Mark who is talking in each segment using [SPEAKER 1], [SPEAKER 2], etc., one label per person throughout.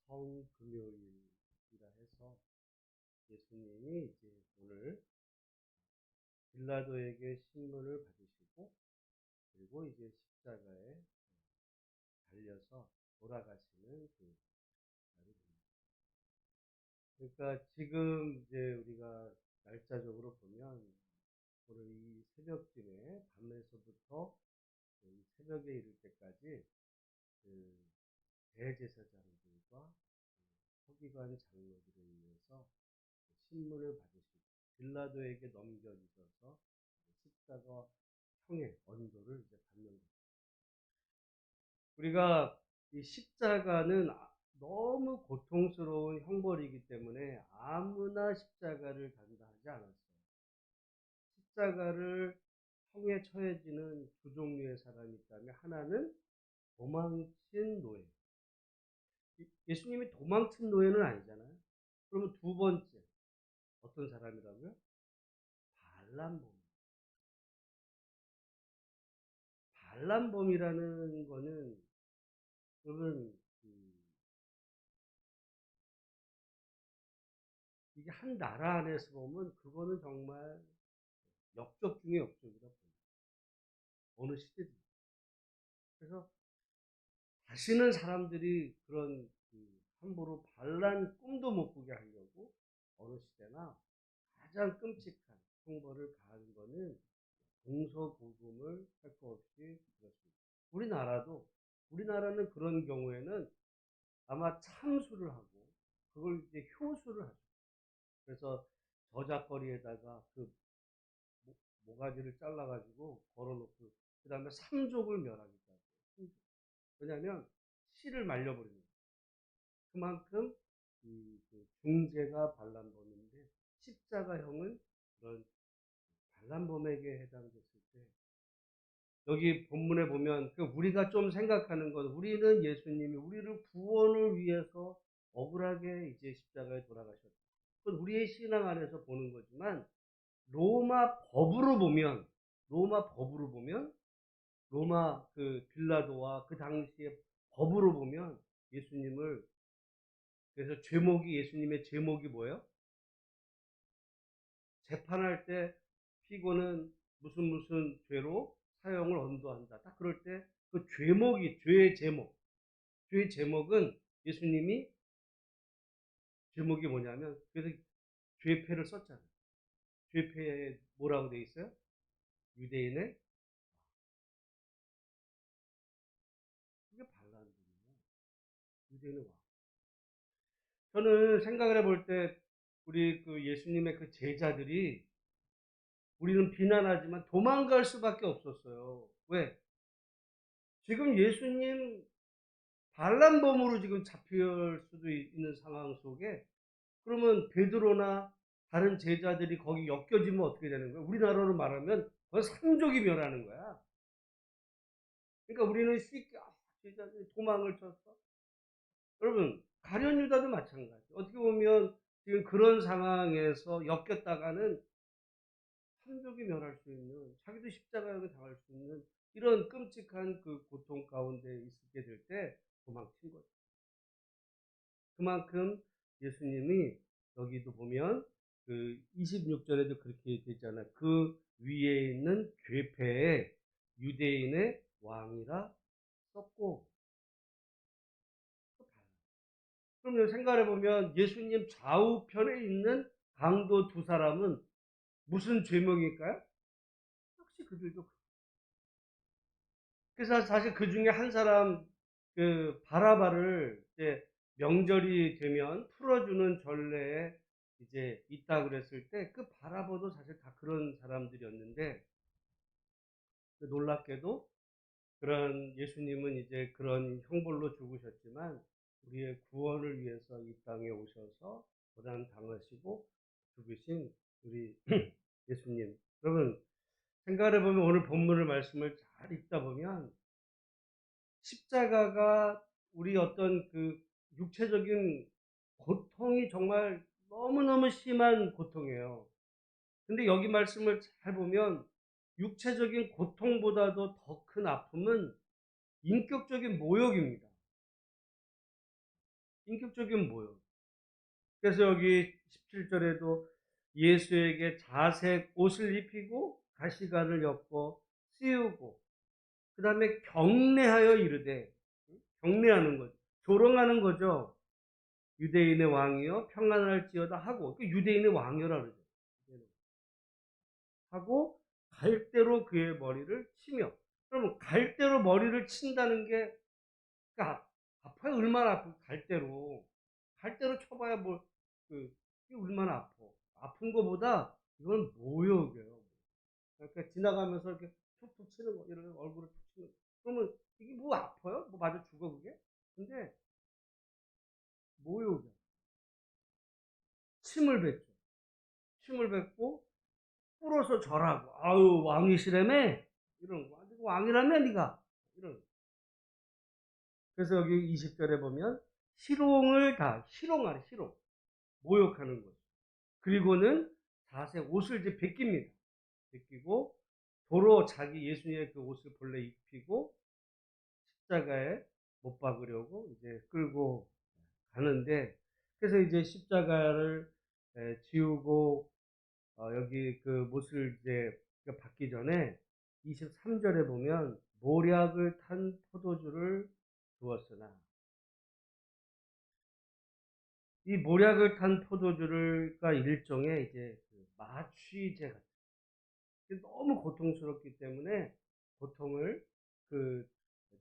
[SPEAKER 1] 성금요일이라 해서 예수님이 이제 오늘 빌라도에게 신문을 받으시고 그리고 이제 십자가에 달려서 돌아가시는 그 날이 됩니다. 그러니까 지금 이제 우리가 날짜적으로 보면 오늘 이 새벽쯤에 밤에서부터 이 새벽에 이를 때까지 그 대제사장들과 서기관 장로들에 의해서 신문을 받으시고 빌라도에게 넘겨주셔서 십자가 형의 언도를 이제 받는 거죠. 우리가 이 십자가는 너무 고통스러운 형벌이기 때문에 아무나 십자가를 단다 하지 않았어요. 십자가를 형에 처해지는 두 종류의 사람이 있다면 하나는 도망친 노예. 예수님이 도망친 노예는 아니잖아요. 그러면 두 번째 어떤 사람이라고요? 반란범. 반란범이라는 거는 여러분 이게 한 나라 안에서 보면 그거는 정말 역적 중에 역적이라 봅니다. 어느 시대든. 그래서 다시는 사람들이 그런 함부로 반란 꿈도 못 꾸게 하려고 어느 시대나 가장 끔찍한 형벌을 가하는 거는 동서고금을 할 것 없이 그렇습니다. 우리나라는 그런 경우에는 아마 참수를 하고 그걸 이제 효수를 하죠. 그래서 저작거리에다가 그 모가지를 잘라가지고 걸어놓고 그 다음에 삼족을 멸하기까지. 왜냐하면 씨를 말려버립니다. 그만큼 그 중죄가 반란범인데 십자가형은 그런 반란범에게 해당됐을 때 여기 본문에 보면 우리가 좀 생각하는 건 우리는 예수님이 우리를 구원을 위해서 억울하게 이제 십자가에 돌아가셨다. 그건 우리의 신앙 안에서 보는 거지만 로마 법으로 보면 로마 그 빌라도와 그 당시의 법으로 보면 예수님을 그래서 예수님의 제목이 뭐예요? 재판할 때 피고는 무슨 죄로 사형을 언도한다. 딱 그럴 때 그 죄의 제목은 예수님이 제목이 뭐냐면 그래서 죄패를 썼잖아요. 죄패에 뭐라고 돼 있어요? 유대인의 그게 반란이에요. 유대인의 왕. 저는 생각을 해볼 때 우리 그 예수님의 그 제자들이 우리는 비난하지만 도망갈 수밖에 없었어요. 왜? 지금 예수님 반란범으로 지금 잡힐 수도 있는 상황 속에 그러면 베드로나 다른 제자들이 거기 엮여지면 어떻게 되는 거야? 우리나라로 말하면 그건 삼족이 멸하는 거야. 그러니까 우리는 쉽게 제자들이 도망을 쳤어. 여러분 가룟 유다도 마찬가지. 어떻게 보면 지금 그런 상황에서 엮였다가는 삼족이 멸할 수 있는 자기도 십자가에 당할 수 있는 이런 끔찍한 그 고통 가운데 있게 될 때 도망친 거죠. 그만큼 예수님이 여기도 보면 그 26절에도 그렇게 되잖아요. 그 위에 있는 괴패에 유대인의 왕이라 썼고 그럼 생각해 보면 예수님 좌우편에 있는 강도 두 사람은 무슨 죄명일까요? 역시 그들도 그래서 사실 그 중에 한 사람 그 바라바를 이제 명절이 되면 풀어주는 전례에 이제 있다 그랬을 때 그 바라바도 사실 다 그런 사람들이었는데 놀랍게도 그런 예수님은 이제 그런 형벌로 죽으셨지만 우리의 구원을 위해서 이 땅에 오셔서 고난 당하시고 죽으신 우리 예수님. 여러분 생각해 보면 오늘 본문을 말씀을 잘 읽다 보면 십자가가 우리 어떤 그 육체적인 고통이 정말 너무너무 심한 고통이에요. 근데 여기 말씀을 잘 보면 육체적인 고통보다도 더 큰 아픔은 인격적인 모욕입니다. 인격적인 모욕. 그래서 여기 17절에도 예수에게 자색 옷을 입히고 가시관을 엮고 씌우고 그다음에 경례하여 이르되, 경례하는 거죠. 조롱하는 거죠. 유대인의 왕이여 평안할지어다 하고, 그 유대인의 왕이라 그러죠. 하고 갈대로 그의 머리를 치며. 그러면 갈대로 머리를 친다는 게, 그러니까 아파요. 얼마나 아프? 갈대로 쳐봐야 뭐, 이게 얼마나 아파. 아픈 거보다 이건 모욕이에요. 그러니까 지나가면서 이렇게 툭툭 치는 거, 이런 얼굴을 툭 치는 거. 그러면 이게 뭐 아파요? 뭐 맞아 죽어 그게? 근데 모욕이야. 침을 뱉죠. 침을 뱉고 풀어서 절하고, 아유 왕이시라며, 이런 거. 왕이라며 네가, 이런. 그래서 여기 20절에 보면 희롱을 다, 희롱하래, 희롱. 모욕하는 거죠. 그리고는 자세 옷을 이제 벗깁니다. 벗기고 도로 자기 예수님의 그 옷을 본래 입히고 십자가에 못 박으려고 이제 끌고 가는데, 그래서 이제 십자가를 지우고 여기 그 못을 이제 받기 전에 23절에 보면 모략을 탄 포도주를 두었으나, 이 모략을 탄 포도주가 일종의 이제 그 마취제 같은, 너무 고통스럽기 때문에 고통을 그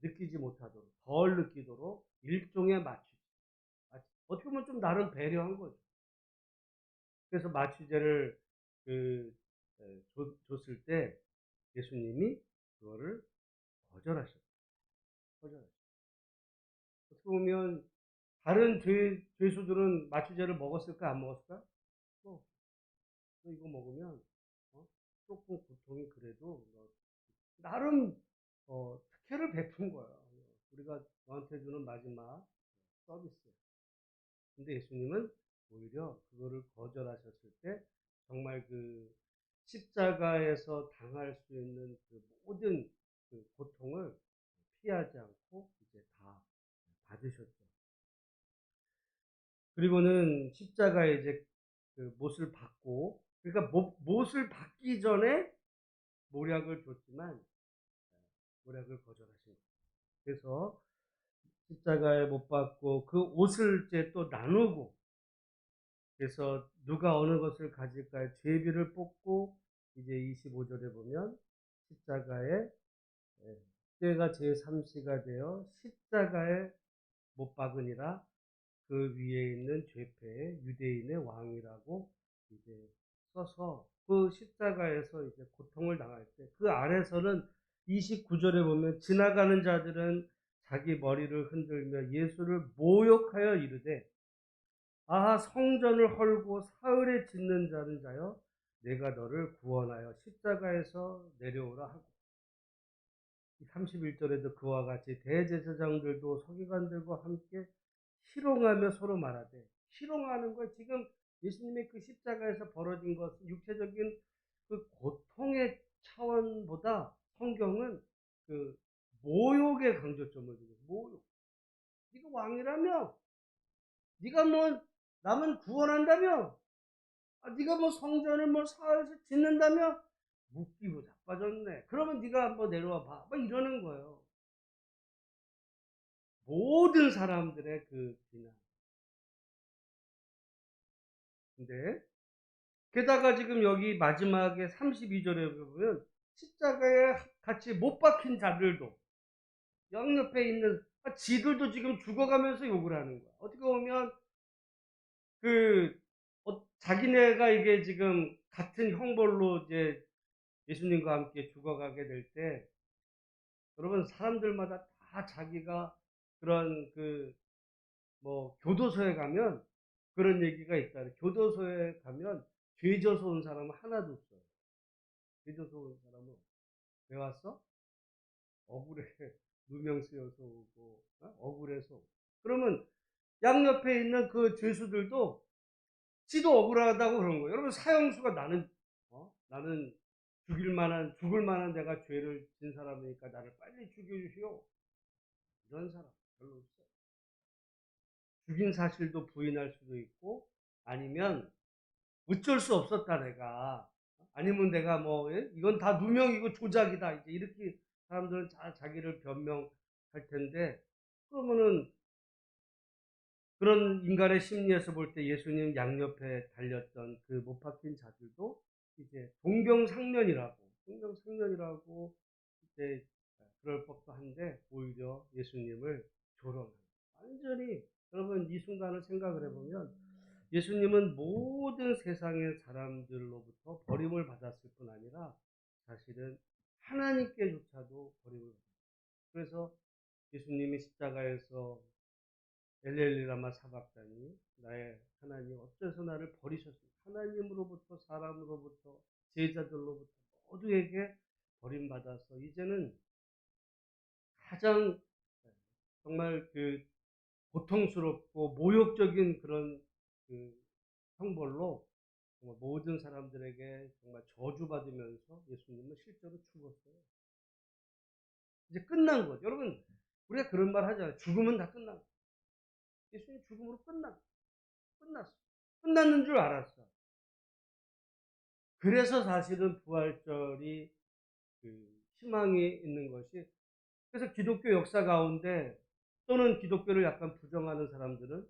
[SPEAKER 1] 느끼지 못하도록, 덜 느끼도록 일종의 마취제. 어떻게 보면 좀 나름 배려한 거죠. 그래서 마취제를 그 줬을 때 예수님이 그거를 거절하셨어요. 거절하셨어요. 어떻게 보면 다른 죄수들은 마취제를 먹었을까 안 먹었을까? 또 이거 먹으면 조금 고통이 그래도 나름 특혜를 베푼 거야. 우리가 너한테 주는 마지막 서비스. 근데 예수님은 오히려 그거를 거절하셨을 때 정말 그 십자가에서 당할 수 있는 그 모든 그 고통을 피하지 않고 이제 다 받으셨죠. 그리고는 십자가에 이제 그 못을 받고, 그러니까 못을 받기 전에 모략을 줬지만 모략을 거절하신 거예요. 그래서 십자가에 못 박고 그 옷을 이제 또 나누고, 그래서 누가 어느 것을 가질까요? 제비를 뽑고 이제 25절에 보면 십자가에 때가 제3시가 되어 십자가에 못 박으니라, 그 위에 있는 죄패 유대인의 왕이라고 이제 써서 그 십자가에서 이제 고통을 당할 때 그 아래서는 29절에 보면 지나가는 자들은 자기 머리를 흔들며 예수를 모욕하여 이르되, 아하 성전을 헐고 사흘에 짓는 자는 자여 내가 너를 구원하여 십자가에서 내려오라 하고, 31절에도 그와 같이 대제사장들도 서기관들과 함께 희롱하며 서로 말하되, 희롱하는 거 지금 예수님의 그 십자가에서 벌어진 것은 육체적인 그 고통의 차원보다 성경은 그 모욕의 강조점을 두고, 모욕. 네가 왕이라며? 네가 뭐 남은 구원한다며? 네가 뭐 성전을 뭐 사흘에서 짓는다며? 묻기고 자빠졌네. 그러면 네가 한번 내려와 봐. 막 이러는 거예요. 모든 사람들의 그 비난. 근데 게다가 지금 여기 마지막에 32절에 보면 십자가에 같이 못 박힌 자들도 양옆에 있는 지들도 지금 죽어가면서 욕을 하는 거야. 어떻게 보면 그 자기네가 이게 지금 같은 형벌로 이제 예수님과 함께 죽어가게 될 때, 여러분 사람들마다 다 자기가 그런 그 뭐 교도소에 가면 그런 얘기가 있다. 교도소에 가면 죄 져서 온 사람은 하나도 없어요. 죄 져서 온 사람은 왜 왔어? 억울해. 누명 쓰여서 오고, 억울해서 오고. 그러면 양옆에 있는 그 죄수들도 지도 억울하다고 그런 거예요. 여러분 사형수가 나는 죽을 만한 내가 죄를 진 사람이니까 나를 빨리 죽여주시오. 이런 사람 별로 없어요. 죽인 사실도 부인할 수도 있고, 아니면 어쩔 수 없었다 내가, 아니면 내가 뭐 이건 다 누명이고 조작이다 이제 이렇게 사람들은 자기를 변명할 텐데, 그러면은 그런 인간의 심리에서 볼 때 예수님 양옆에 달렸던 그 못 박힌 자들도 이제 동병상련이라고 이제 그럴 법도 한데, 오히려 예수님을 조롱하는, 완전히, 여러분 이 순간을 생각을 해보면 예수님은 모든 세상의 사람들로부터 버림을 받았을 뿐 아니라 사실은 하나님께조차도 버림을 받았어요. 그래서 예수님이 십자가에서 엘렐리라마 사박다니, 나의 하나님 어째서 나를 버리셨습니까? 하나님으로부터, 사람으로부터, 제자들로부터 모두에게 버림받아서 이제는 가장 정말 그 고통스럽고 모욕적인 그런 그 형벌로 정말 모든 사람들에게 정말 저주받으면서 예수님은 실제로 죽었어요. 이제 끝난 거죠. 여러분, 우리가 그런 말 하잖아요. 죽으면 다 끝난 거예요. 예수님 죽음으로 끝났어. 끝났는 줄 알았어. 그래서 사실은 부활절이 그 희망이 있는 것이, 그래서 기독교 역사 가운데 또는 기독교를 약간 부정하는 사람들은,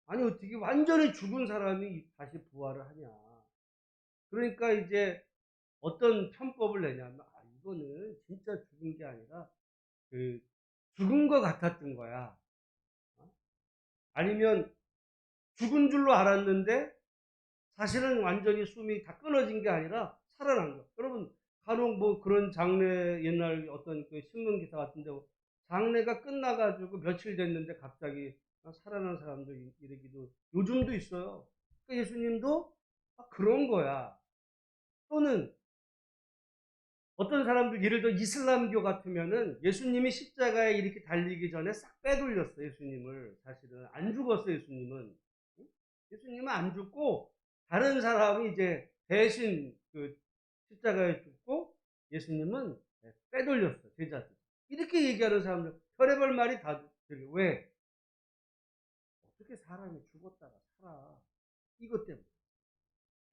[SPEAKER 1] 아니 어떻게 완전히 죽은 사람이 다시 부활을 하냐. 그러니까 이제 어떤 편법을 내냐면, 이거는 진짜 죽은 게 아니라 그 죽은 것 같았던 거야. 아니면 죽은 줄로 알았는데 사실은 완전히 숨이 다 끊어진 게 아니라 살아난 거. 여러분 간혹 뭐 그런 장례, 옛날 어떤 그 신문 기사 같은데 장례가 끝나가지고 며칠 됐는데 갑자기 살아난 사람도 이러기도 요즘도 있어요. 그러니까 예수님도 그런 거야. 또는 어떤 사람들, 예를 들어 이슬람교 같으면은 예수님이 십자가에 이렇게 달리기 전에 싹 빼돌렸어. 예수님을 사실은 안 죽었어. 예수님은 안 죽고 다른 사람이 이제 대신 그 십자가에 죽고 예수님은 빼돌렸어. 제자들 이렇게 얘기하는 사람들 별의별 말이 다 들려. 왜? 어떻게 사람이 죽었다가 살아? 이것 때문에.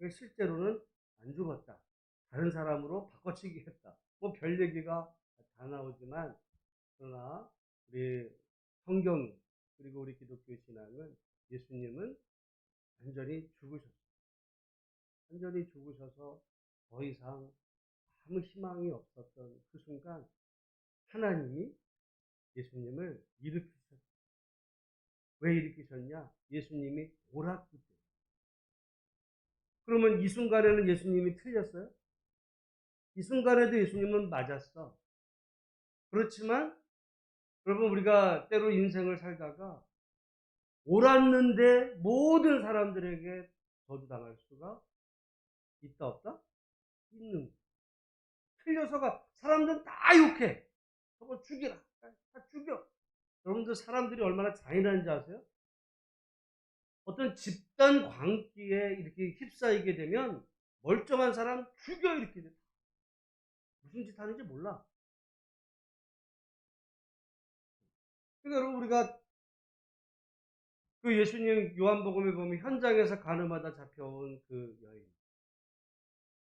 [SPEAKER 1] 실제로는 안 죽었다, 다른 사람으로 바꿔치기 했다, 뭐 별 얘기가 다 나오지만, 그러나 우리 성경 그리고 우리 기독교 신앙은 예수님은 완전히 죽으셨어요. 완전히 죽으셔서 더 이상 아무 희망이 없었던 그 순간 하나님이 예수님을 일으키셨어요. 왜 일으키셨냐? 예수님이 옳았기 때문에. 그러면 이 순간에는 예수님이 틀렸어요? 이 순간에도 예수님은 맞았어. 그렇지만 여러분, 우리가 때로 인생을 살다가 옳았는데 모든 사람들에게 저주당할 수가 있다 없다? 있는. 틀려서가 사람들은 다 욕해. 저거 죽이라. 다 죽여. 여러분들 사람들이 얼마나 잔인한지 아세요? 어떤 집단 광기에 이렇게 휩싸이게 되면 멀쩡한 사람 죽여 이렇게 돼. 무슨 짓 하는지 몰라. 그러니까 여러분, 우리가 그 예수님 요한복음에 보면 현장에서 가늠하다 잡혀온 그 여인,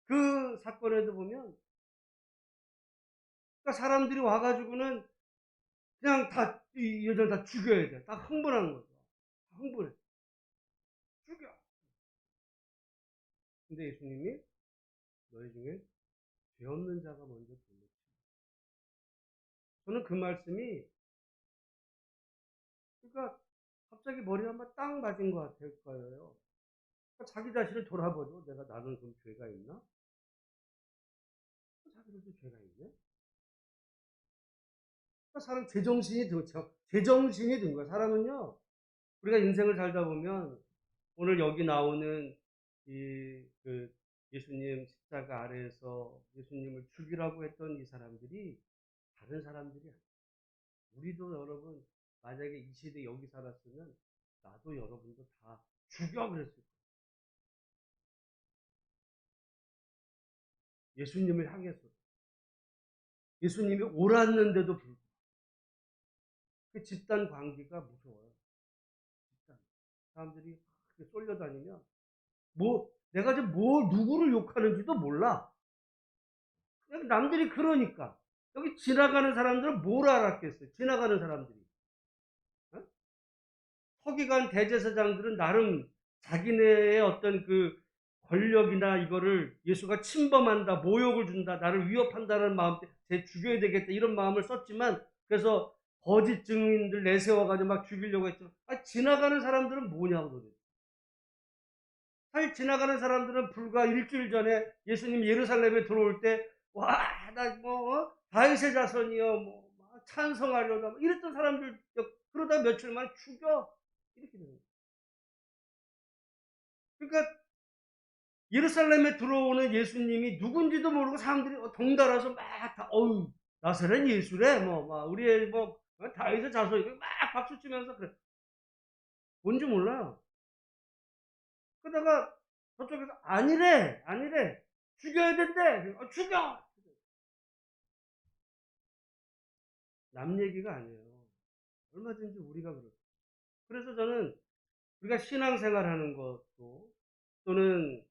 [SPEAKER 1] 그 사건에도 보면, 그러니까 사람들이 와가지고는 그냥 다 이 여자를 다 죽여야 돼. 다 흥분하는 거죠. 다 흥분해. 죽여. 근데 예수님이 너희 중에 죄 없는 자가 먼저 돌려. 저는 그 말씀이, 그러니까 갑자기 머리 한번 딱 맞은 것 같을 거예요. 그러니까 자기 자신을 돌아보죠. 나는 좀 죄가 있나? 자기도 죄가 있네. 그러니까 사람 제정신이 든 거야. 사람은요, 우리가 인생을 살다 보면 오늘 여기 나오는 그 예수님 십자가 아래에서 예수님을 죽이라고 했던 이 사람들이 다른 사람들이 아니에요. 우리도 여러분, 만약에 이 시대 여기 살았으면 나도 여러분도 다 죽여 그랬을 거예요. 예수님을 향해서. 예수님이 옳았는데도 불구하고 그 집단 관계가 무서워요. 사람들이 그렇게 쏠려다니면 내가 지금 누구를 욕하는지도 몰라. 그냥 남들이 그러니까. 여기 지나가는 사람들은 뭘 알았겠어요? 지나가는 사람들이. 어? 서기관 대제사장들은 나름 자기네의 어떤 그 권력이나 이거를 예수가 침범한다, 모욕을 준다, 나를 위협한다는 마음 때문에 쟤 죽여야 되겠다 이런 마음을 썼지만, 그래서 거짓 증인들 내세워가지고 막 죽이려고 했지만, 지나가는 사람들은 뭐냐고 도대체. 사실 지나가는 사람들은 불과 일주일 전에 예수님 예루살렘에 들어올 때, 와, 다윗의 자손이여, 찬성하려다, 이랬던 사람들, 그러다 며칠 만에 죽여. 이렇게 되는 거예요. 그러니까 예루살렘에 들어오는 예수님이 누군지도 모르고 사람들이 덩달아서 어우, 나사렛 예수래, 우리의 다윗의 자손, 막 박수 치면서 그래. 뭔지 몰라. 그러다가 저쪽에서 아니래. 죽여야 된대. 죽여! 남 얘기가 아니에요. 얼마든지 우리가 그렇죠. 그래서 저는 우리가 신앙생활 하는 것도, 또는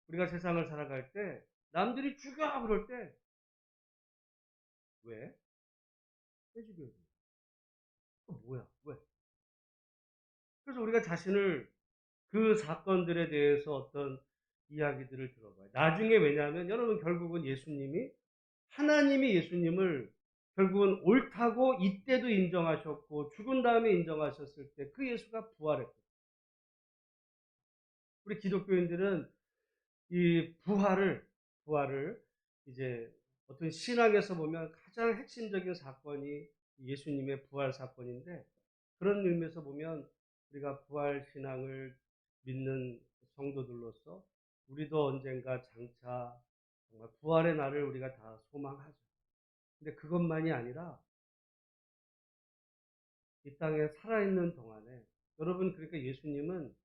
[SPEAKER 1] 우리가 세상을 살아갈 때 남들이 죽여! 그럴 때 왜? 왜 죽여야 돼? 뭐야? 왜? 그래서 우리가 자신을 그 사건들에 대해서 어떤 이야기들을 들어봐요. 나중에 왜냐하면 여러분 결국은 하나님이 예수님을 결국은 옳다고 이때도 인정하셨고 죽은 다음에 인정하셨을 때 그 예수가 부활했거든요. 우리 기독교인들은 이 부활을 이제 어떤 신학에서 보면 가장 핵심적인 사건이 예수님의 부활 사건인데, 그런 의미에서 보면 우리가 부활 신앙을 믿는 성도들로서 우리도 언젠가 장차 정말 부활의 날을 우리가 다 소망하죠. 근데 그것만이 아니라 이 땅에 살아있는 동안에, 여러분, 그러니까 예수님은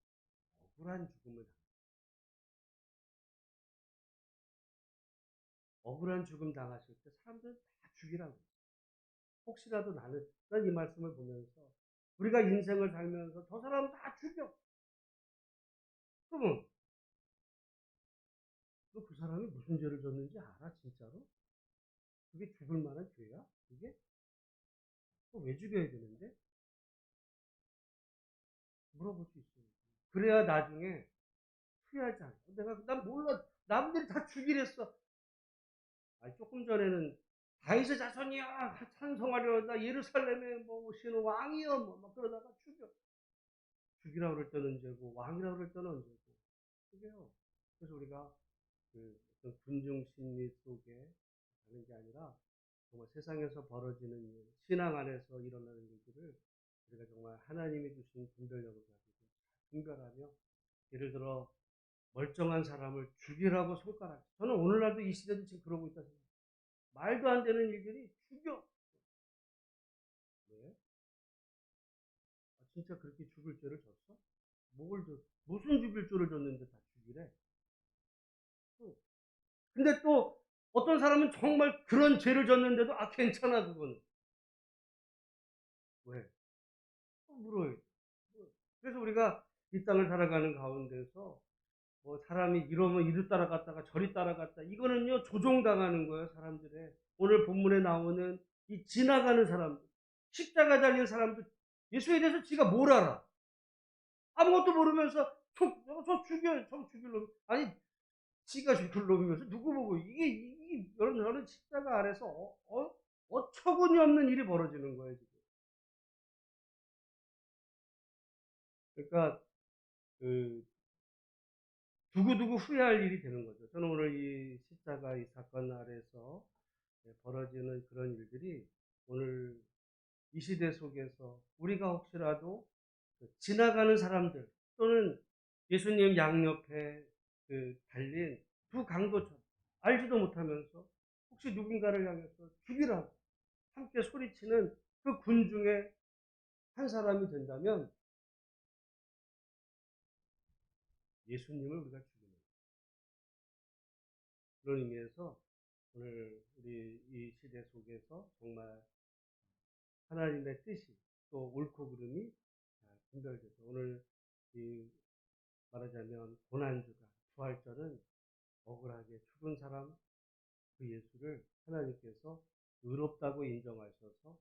[SPEAKER 1] 억울한 죽음 당하실 때 사람들은 다 죽이라고 했어요. 혹시라도 나는 이 말씀을 보면서 우리가 인생을 살면서 저 사람 다 죽여. 그러면 너 그 사람이 무슨 죄를 졌는지 알아 진짜로? 그게 죽을 만한 죄야? 그게? 또 왜 죽여야 되는데? 물어볼 수 있어요. 그래야 나중에 후회하지 않아. 난 몰라. 남들이 다 죽이랬어. 조금 전에는 다윗의 자손이야 찬송하려다 예루살렘에 오시는 왕이여 막 그러다가 죽이라고 그럴 때는 언제고 왕이라고 그럴 때는 언제고. 그게요. 그래서 우리가 그 어떤 군중 심리 속에 가는 게 아니라 정말 세상에서 벌어지는 일, 신앙 안에서 일어나는 일들을 우리가 정말 하나님이 주신 분별력을 가지고 분별하며, 예를 들어 멀쩡한 사람을 죽이라고 손가락. 저는 오늘날도 이 시대도 지금 그러고 있다 생각해요. 말도 안 되는 일들이 죽여. 왜? 진짜 그렇게 죽을 죄를 졌어? 무슨 죽일 죄를 졌는데 다 죽이래? 근데 또 어떤 사람은 정말 그런 죄를 졌는데도 괜찮아 그거는. 왜? 물어요. 그래서 우리가 이 땅을 살아가는 가운데서 사람이 이러면 이리 따라갔다가 저리 따라갔다, 이거는요 조종당하는 거예요. 사람들의 오늘 본문에 나오는 이 지나가는 사람들, 십자가 달린 사람들, 예수에 대해서 지가 뭘 알아? 아무것도 모르면서 저 죽일 놈. 아니, 지가 죽일 놈이면서 누구 보고 이게 여러분 십자가 아래서 어처구니 없는 일이 벌어지는 거예요 지금. 그러니까 그 두고두고 후회할 일이 되는 거죠. 저는 오늘 이 십자가 이 사건 아래서 벌어지는 그런 일들이 오늘 이 시대 속에서 우리가 혹시라도 지나가는 사람들, 또는 예수님 양옆에 달린 두 강도처럼 알지도 못하면서 혹시 누군가를 향해서 죽이라고 함께 소리치는 그 군중의 한 사람이 된다면 예수님을 우리가 죽이는, 그런 의미에서 오늘 우리 이 시대 속에서 정말 하나님의 뜻이 또 옳고 그름이 잘 분별돼서 오늘 이 말하자면 고난주가 부활절은 억울하게 죽은 사람 그 예수를 하나님께서 의롭다고 인정하셔서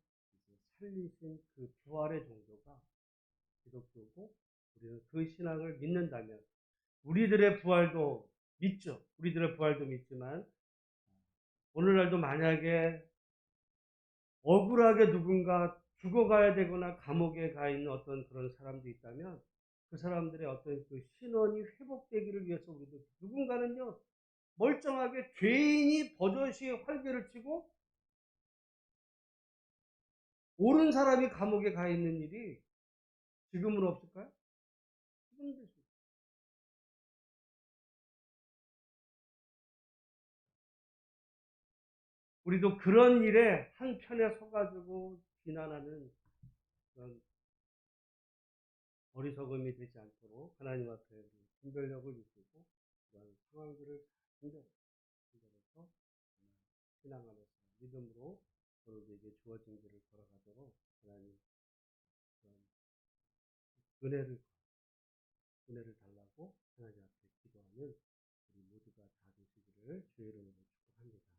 [SPEAKER 1] 이제 살리신 그 부활의 종교가 기독교고, 우리는 그 신앙을 믿는다면 우리들의 부활도 믿죠. 우리들의 부활도 믿지만 오늘날도 만약에 억울하게 누군가 죽어가야 되거나 감옥에 가 있는 어떤 그런 사람도 있다면 그 사람들의 어떤 그 신원이 회복되기를 위해서 우리도, 누군가는요 멀쩡하게 죄인이 버젓이 활개를 치고 옳은 사람이 감옥에 가 있는 일이 지금은 없을까요? 지금도 있습니다. 우리도 그런 일에 한편에 서가지고 비난하는 그런 어리석음이 되지 않도록 하나님 앞에 분별력을 유지고 그런 상황들을 분별해서 신앙 안에서 믿음으로 서로에게 주어진 길을 걸어가도록 하나님 그런 은혜를 달라고 하나님 앞에 기도하는 우리 모두가 다 되시기를 주의 이름으로 축복합니다.